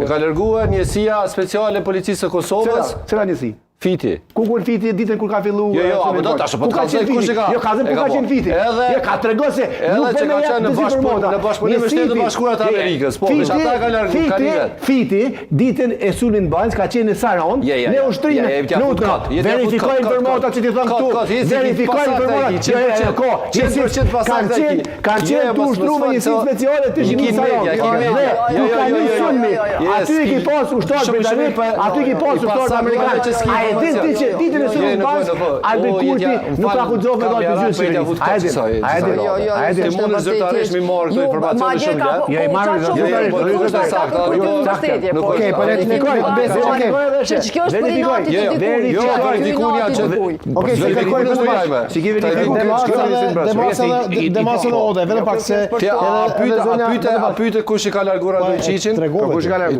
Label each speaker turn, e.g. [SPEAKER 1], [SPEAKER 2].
[SPEAKER 1] Ka larguar njësia speciale e policisë së Kosovës.
[SPEAKER 2] Cila njësi?
[SPEAKER 1] Fiti.
[SPEAKER 2] Ku kur Fiti ditën kur ka filluar?
[SPEAKER 1] Jo, apo do tash po të kam se kush e ka.
[SPEAKER 2] Jo, ka thënë ku ka qenë Fiti. Jo, ka treguar se
[SPEAKER 1] nuk po më jep në bashkëpunim me Shtetet Bashkuara të Amerikës. Po, veç ata ka larguar.
[SPEAKER 2] Fiti ditën e sulin Banjë ka qenë në Saron, në ushtrinë. Verifikoj informatat që ti thon këtu. Verifikoj informatat. 100% pasaktë ai. Ka qenë tu ushtruar me njësi speciale të shkimit Saron. Aty ki pas ushtar britanik, aty ki pas ushtar amerikan. Ditën e sulin Banjë, Albin Kurti nuk ka kuxove me dalë të gjyqësisë. Hajde.
[SPEAKER 1] Ti mund zyrtarisht mi marr këto informacione shumë lart.
[SPEAKER 2] Ja i marr zyrtarisht. Okej, po le të shikoj.
[SPEAKER 3] Kjo është për inati të dikujt.
[SPEAKER 1] Jo, verifikoni atë.
[SPEAKER 2] Okej, se kërkoj në shpajme. Si ke
[SPEAKER 4] Demasën e ode, vetëm pak se
[SPEAKER 1] a pyete kush i ka larguar ato Qiqin?
[SPEAKER 2] Kush i ka larguar?